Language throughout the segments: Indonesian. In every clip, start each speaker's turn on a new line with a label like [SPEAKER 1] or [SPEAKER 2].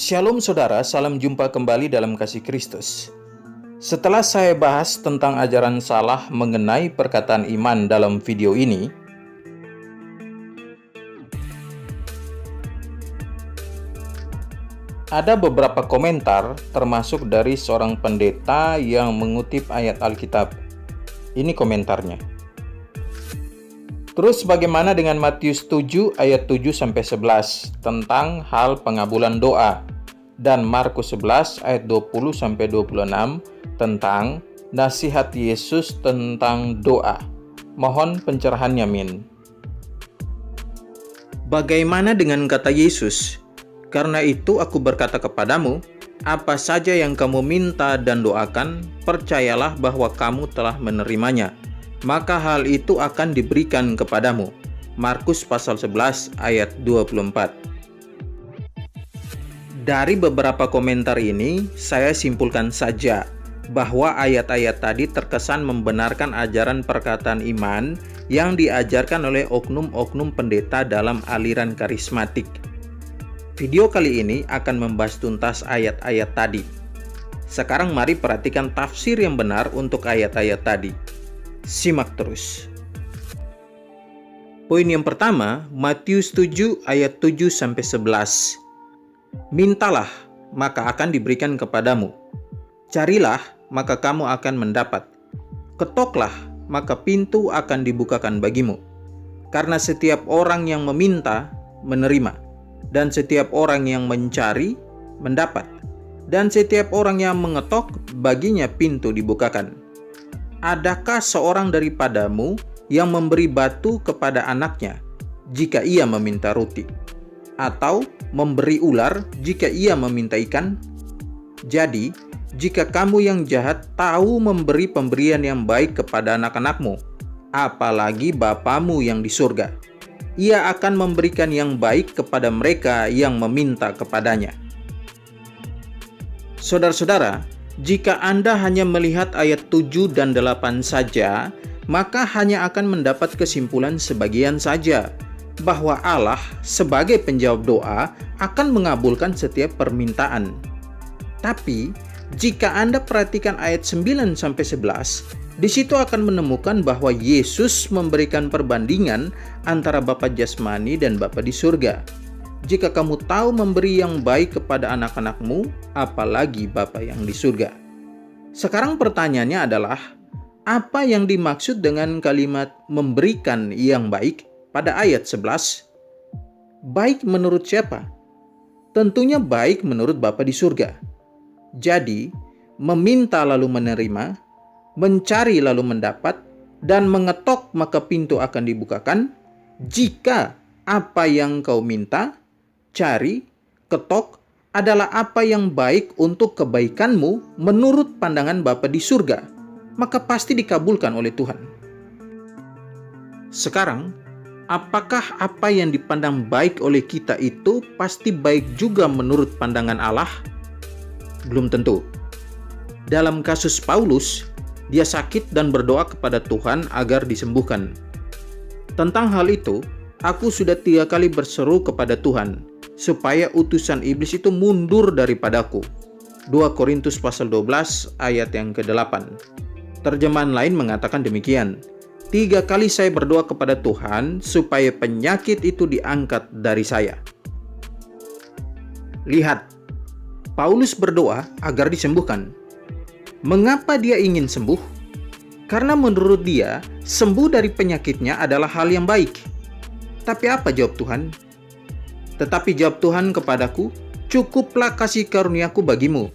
[SPEAKER 1] Shalom saudara, salam jumpa kembali dalam kasih Kristus. Setelah saya bahas tentang ajaran salah mengenai perkataan iman dalam video ini, ada beberapa komentar termasuk dari seorang pendeta yang mengutip ayat Alkitab. Ini komentarnya. Terus bagaimana dengan Matius 7 ayat 7-11 tentang hal pengabulan doa dan Markus 11 ayat 20-26 tentang nasihat Yesus tentang doa? Mohon pencerahannya, Min. Bagaimana dengan kata Yesus? Karena itu aku berkata kepadamu, apa saja yang kamu minta dan doakan, percayalah bahwa kamu telah menerimanya, maka hal itu akan diberikan kepadamu. Markus pasal 11 ayat 24. Dari beberapa komentar ini, saya simpulkan saja bahwa ayat-ayat tadi terkesan membenarkan ajaran perkataan iman yang diajarkan oleh oknum-oknum pendeta dalam aliran karismatik. Video kali ini akan membahas tuntas ayat-ayat tadi. Sekarang mari perhatikan tafsir yang benar untuk ayat-ayat tadi. Simak terus. Poin yang pertama, Matius 7 ayat 7-11. Mintalah, maka akan diberikan kepadamu. Carilah, maka kamu akan mendapat. Ketoklah, maka pintu akan dibukakan bagimu. Karena setiap orang yang meminta, menerima. Dan setiap orang yang mencari, mendapat. Dan setiap orang yang mengetok, baginya pintu dibukakan. Adakah seorang daripadamu yang memberi batu kepada anaknya jika ia meminta roti? Atau memberi ular jika ia meminta ikan? Jadi, jika kamu yang jahat tahu memberi pemberian yang baik kepada anak-anakmu, apalagi Bapamu yang di surga, Ia akan memberikan yang baik kepada mereka yang meminta kepadanya. Saudara-saudara, jika Anda hanya melihat ayat 7 dan 8 saja, maka hanya akan mendapat kesimpulan sebagian saja, bahwa Allah sebagai penjawab doa akan mengabulkan setiap permintaan. Tapi, jika Anda perhatikan ayat 9-11, di situ akan menemukan bahwa Yesus memberikan perbandingan antara Bapa jasmani dan Bapa di surga. Jika kamu tahu memberi yang baik kepada anak-anakmu, apalagi Bapa yang di surga. Sekarang pertanyaannya adalah, apa yang dimaksud dengan kalimat memberikan yang baik pada ayat 11? Baik menurut siapa? Tentunya baik menurut Bapa di surga. Jadi, meminta lalu menerima, mencari lalu mendapat, dan mengetok maka pintu akan dibukakan, jika apa yang kau minta, cari, ketok adalah apa yang baik untuk kebaikanmu menurut pandangan Bapa di surga, maka pasti dikabulkan oleh Tuhan. Sekarang, apakah apa yang dipandang baik oleh kita itu pasti baik juga menurut pandangan Allah? Belum tentu. Dalam kasus Paulus, dia sakit dan berdoa kepada Tuhan agar disembuhkan. Tentang hal itu, aku sudah 3 kali berseru kepada Tuhan, supaya utusan iblis itu mundur daripadaku. 2 Korintus pasal 12 ayat yang ke-8. Terjemahan lain mengatakan demikian. 3 kali saya berdoa kepada Tuhan supaya penyakit itu diangkat dari saya. Lihat, Paulus berdoa agar disembuhkan. Mengapa dia ingin sembuh? Karena menurut dia, sembuh dari penyakitnya adalah hal yang baik. Tapi apa jawab Tuhan? Tetapi jawab Tuhan kepadaku, cukuplah kasih karuniaku bagimu,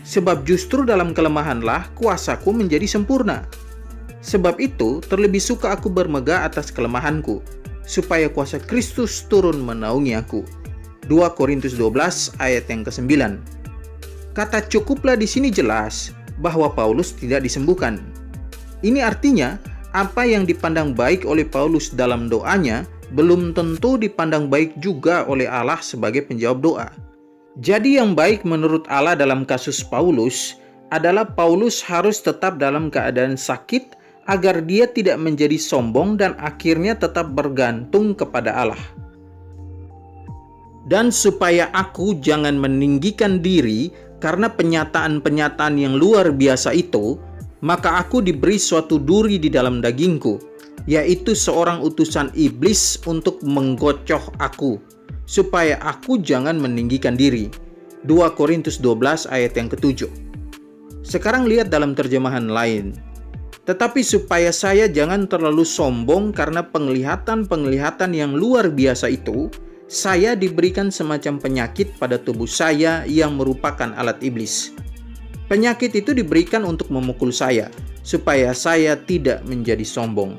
[SPEAKER 1] sebab justru dalam kelemahanlah kuasaku menjadi sempurna. Sebab itu terlebih suka aku bermegah atas kelemahanku, supaya kuasa Kristus turun menaungi aku. 2 Korintus 12 ayat yang ke-9. Kata cukuplah di sini jelas bahwa Paulus tidak disembuhkan. Ini artinya apa yang dipandang baik oleh Paulus dalam doanya belum tentu dipandang baik juga oleh Allah sebagai penjawab doa. Jadi yang baik menurut Allah dalam kasus Paulus adalah Paulus harus tetap dalam keadaan sakit agar dia tidak menjadi sombong dan akhirnya tetap bergantung kepada Allah. Dan supaya aku jangan meninggikan diri karena penyataan-penyataan yang luar biasa itu, maka aku diberi suatu duri di dalam dagingku, yaitu seorang utusan iblis untuk menggocoh aku, supaya aku jangan meninggikan diri. 2 Korintus 12 ayat yang ke-7. Sekarang lihat dalam terjemahan lain. Tetapi supaya saya jangan terlalu sombong karena penglihatan-penglihatan yang luar biasa itu, saya diberikan semacam penyakit pada tubuh saya yang merupakan alat iblis. Penyakit itu diberikan untuk memukul saya, supaya saya tidak menjadi sombong.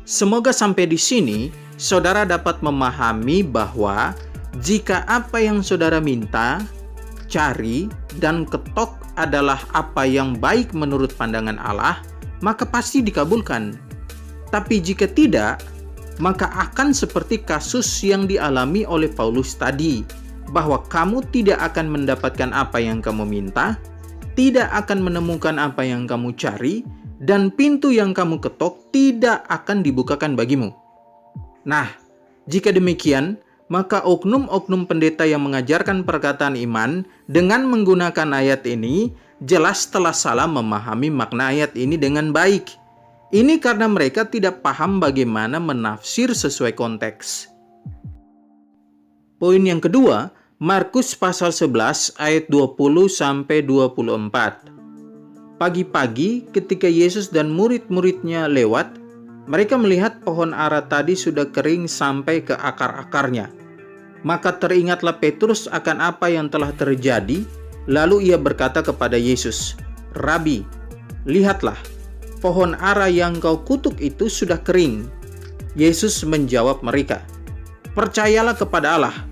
[SPEAKER 1] Semoga sampai di sini, saudara dapat memahami bahwa jika apa yang saudara minta, cari, dan ketok adalah apa yang baik menurut pandangan Allah, maka pasti dikabulkan. Tapi jika tidak, maka akan seperti kasus yang dialami oleh Paulus tadi, bahwa kamu tidak akan mendapatkan apa yang kamu minta, tidak akan menemukan apa yang kamu cari, dan pintu yang kamu ketok tidak akan dibukakan bagimu. Nah, jika demikian, maka oknum-oknum pendeta yang mengajarkan perkataan iman dengan menggunakan ayat ini jelas telah salah memahami makna ayat ini dengan baik. Ini karena mereka tidak paham bagaimana menafsir sesuai konteks. Poin yang kedua, Markus pasal 11 ayat 20-24. Pagi-pagi ketika Yesus dan murid-muridnya lewat, mereka melihat pohon ara tadi sudah kering sampai ke akar-akarnya. Maka teringatlah Petrus akan apa yang telah terjadi, lalu ia berkata kepada Yesus, "Rabi, lihatlah, pohon ara yang kau kutuk itu sudah kering." Yesus menjawab mereka, "Percayalah kepada Allah.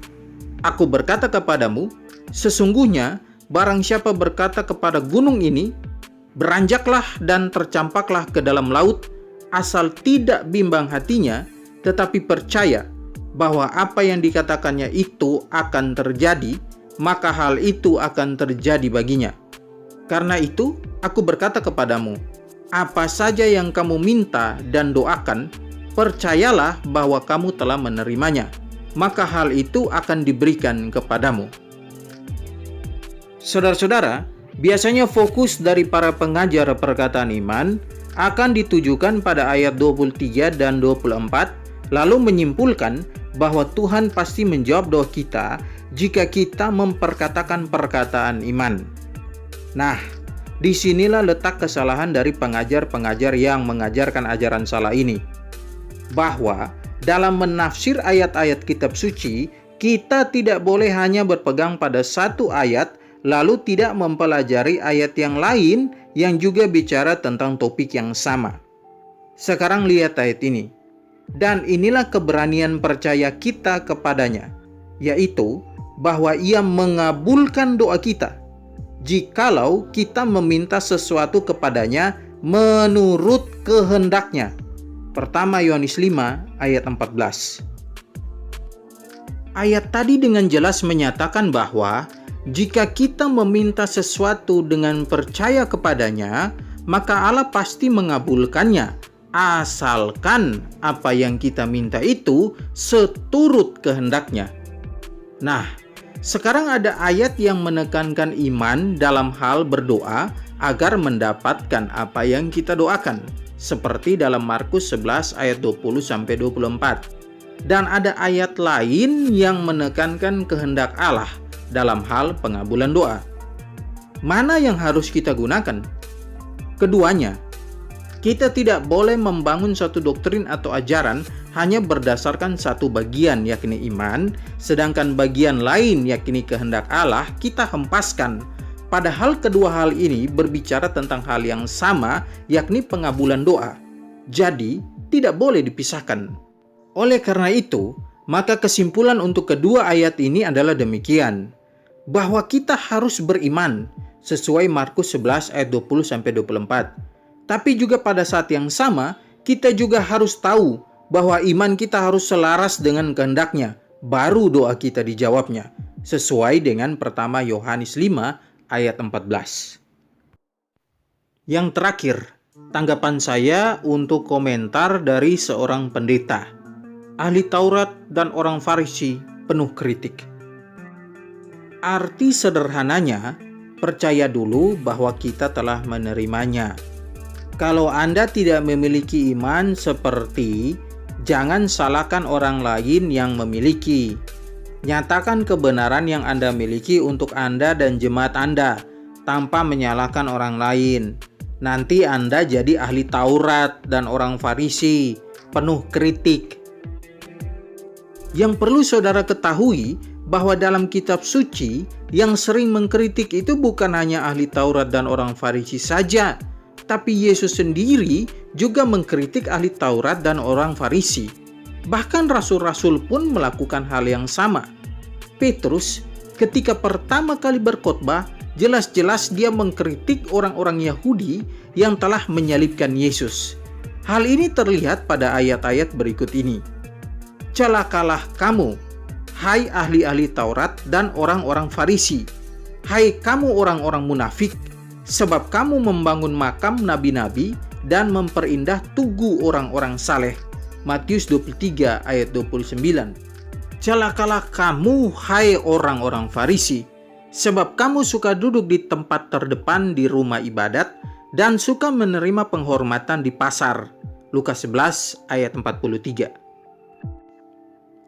[SPEAKER 1] Aku berkata kepadamu, sesungguhnya barang siapa berkata kepada gunung ini, beranjaklah dan tercampaklah ke dalam laut, asal tidak bimbang hatinya, tetapi percaya bahwa apa yang dikatakannya itu akan terjadi, maka hal itu akan terjadi baginya. Karena itu, aku berkata kepadamu, apa saja yang kamu minta dan doakan, percayalah bahwa kamu telah menerimanya, maka hal itu akan diberikan kepadamu." Saudara-saudara, biasanya fokus dari para pengajar perkataan iman akan ditujukan pada ayat 23 dan 24, lalu menyimpulkan bahwa Tuhan pasti menjawab doa kita jika kita memperkatakan perkataan iman. Nah, disinilah letak kesalahan dari pengajar-pengajar yang mengajarkan ajaran salah ini. Bahwa dalam menafsir ayat-ayat kitab suci, kita tidak boleh hanya berpegang pada satu ayat, lalu tidak mempelajari ayat yang lain yang juga bicara tentang topik yang sama. Sekarang lihat ayat ini. Dan inilah keberanian percaya kita kepadanya, yaitu bahwa ia mengabulkan doa kita, jikalau kita meminta sesuatu kepadanya menurut kehendaknya. Pertama Yohanes 5 ayat 14. Ayat tadi dengan jelas menyatakan bahwa jika kita meminta sesuatu dengan percaya kepadanya, maka Allah pasti mengabulkannya, asalkan apa yang kita minta itu seturut kehendaknya. Nah, sekarang ada ayat yang menekankan iman dalam hal berdoa agar mendapatkan apa yang kita doakan, seperti dalam Markus 11 ayat 20-24. Dan ada ayat lain yang menekankan kehendak Allah dalam hal pengabulan doa. Mana yang harus kita gunakan? Keduanya. Kita tidak boleh membangun suatu doktrin atau ajaran hanya berdasarkan satu bagian, yakni iman, sedangkan bagian lain, yakni kehendak Allah, kita hempaskan. Padahal kedua hal ini berbicara tentang hal yang sama, yakni pengabulan doa. Jadi, tidak boleh dipisahkan. Oleh karena itu, maka kesimpulan untuk kedua ayat ini adalah demikian, bahwa kita harus beriman sesuai Markus 11 ayat 20-24. Tapi juga pada saat yang sama, kita juga harus tahu bahwa iman kita harus selaras dengan kehendaknya, baru doa kita dijawabnya, sesuai dengan pertama Yohanes 5 ayat 14. Yang terakhir, tanggapan saya untuk komentar dari seorang pendeta. ahli Taurat dan orang Farisi penuh kritik. Arti sederhananya, percaya dulu bahwa kita telah menerimanya. Kalau Anda tidak memiliki iman seperti, jangan salahkan orang lain yang memiliki. Nyatakan kebenaran yang Anda miliki untuk Anda dan jemaat Anda, tanpa menyalahkan orang lain. Nanti Anda jadi ahli Taurat dan orang Farisi, penuh kritik. Yang perlu saudara ketahui, bahwa dalam kitab suci, yang sering mengkritik itu bukan hanya ahli Taurat dan orang Farisi saja, tapi Yesus sendiri juga mengkritik ahli Taurat dan orang Farisi. Bahkan rasul-rasul pun melakukan hal yang sama. Petrus, ketika pertama kali berkhotbah, jelas-jelas dia mengkritik orang-orang Yahudi yang telah menyalibkan Yesus. Hal ini terlihat pada ayat-ayat berikut ini. Celakalah kamu, hai ahli-ahli Taurat dan orang-orang Farisi, hai kamu orang-orang munafik, sebab kamu membangun makam nabi-nabi dan memperindah tugu orang-orang saleh. Matius 23 ayat 29. Celakalah kamu, hai orang-orang Farisi, sebab kamu suka duduk di tempat terdepan di rumah ibadat dan suka menerima penghormatan di pasar. Lukas 11 ayat 43.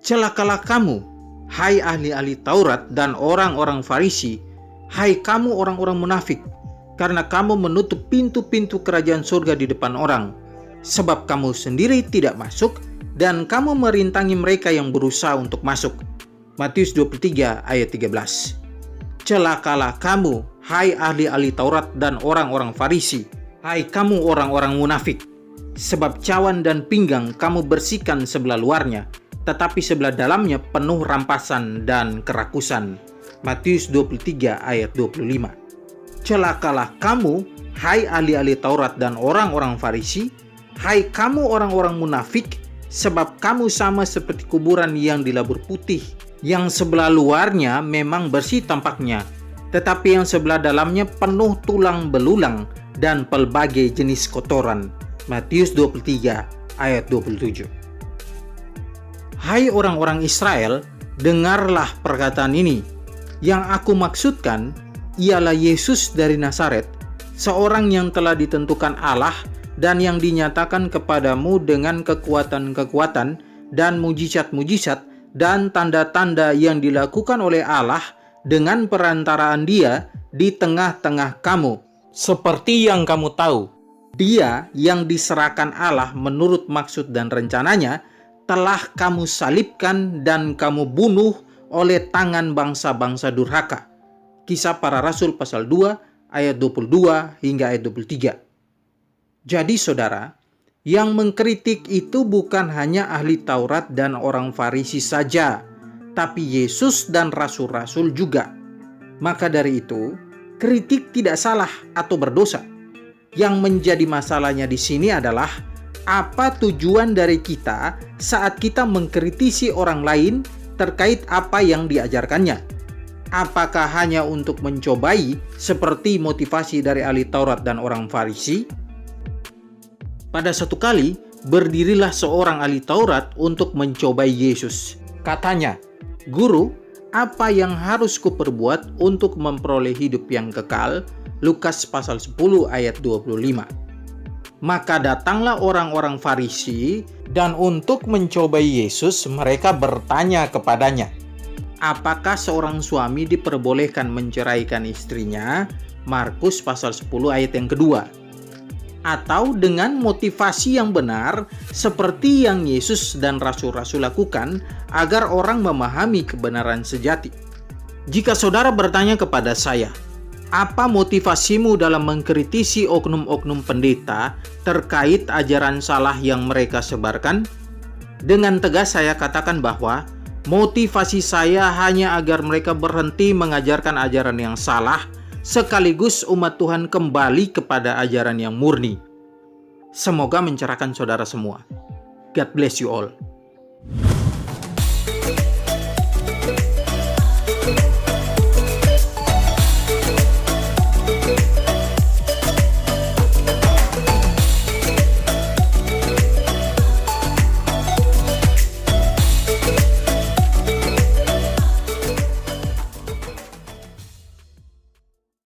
[SPEAKER 1] Celakalah kamu, hai ahli-ahli Taurat dan orang-orang Farisi, hai kamu orang-orang munafik, karena kamu menutup pintu-pintu kerajaan surga di depan orang, sebab kamu sendiri tidak masuk, dan kamu merintangi mereka yang berusaha untuk masuk. Matius 23 ayat 13. Celakalah kamu, hai ahli-ahli Taurat dan orang-orang Farisi, hai kamu orang-orang munafik, sebab cawan dan pinggang kamu bersihkan sebelah luarnya, tetapi sebelah dalamnya penuh rampasan dan kerakusan. Matius 23 ayat 25. Celakalah kamu, hai ahli-ahli Taurat dan orang-orang Farisi, hai kamu orang-orang munafik, sebab kamu sama seperti kuburan yang dilabur putih, yang sebelah luarnya memang bersih tampaknya, tetapi yang sebelah dalamnya penuh tulang belulang dan pelbagai jenis kotoran. Matius 23 ayat 27. Hai orang-orang Israel, dengarlah perkataan ini. Yang aku maksudkan ialah Yesus dari Nazaret, seorang yang telah ditentukan Allah dan yang dinyatakan kepadamu dengan kekuatan-kekuatan dan mujizat-mujizat dan tanda-tanda yang dilakukan oleh Allah dengan perantaraan Dia di tengah-tengah kamu. Seperti yang kamu tahu, Dia yang diserahkan Allah menurut maksud dan rencananya telah kamu salibkan dan kamu bunuh oleh tangan bangsa-bangsa durhaka. Kisah Para Rasul pasal 2 ayat 22 hingga ayat 23. Jadi saudara, yang mengkritik itu bukan hanya ahli Taurat dan orang Farisi saja, tapi Yesus dan rasul-rasul juga. Maka dari itu, kritik tidak salah atau berdosa. Yang menjadi masalahnya di sini adalah apa tujuan dari kita saat kita mengkritisi orang lain terkait apa yang diajarkannya. Apakah hanya untuk mencobai seperti motivasi dari ahli Taurat dan orang Farisi? Pada satu kali, berdirilah seorang ahli Taurat untuk mencobai Yesus. Katanya, "Guru, apa yang harus kuperbuat untuk memperoleh hidup yang kekal?" Lukas pasal 10 ayat 25. Maka datanglah orang-orang Farisi dan untuk mencobai Yesus mereka bertanya kepadanya, apakah seorang suami diperbolehkan menceraikan istrinya? Markus pasal 10 ayat yang kedua. Atau dengan motivasi yang benar seperti yang Yesus dan rasul-rasul lakukan agar orang memahami kebenaran sejati. Jika saudara bertanya kepada saya, apa motivasimu dalam mengkritisi oknum-oknum pendeta terkait ajaran salah yang mereka sebarkan? Dengan tegas saya katakan bahwa motivasi saya hanya agar mereka berhenti mengajarkan ajaran yang salah, sekaligus umat Tuhan kembali kepada ajaran yang murni. Semoga mencerahkan saudara semua. God bless you all.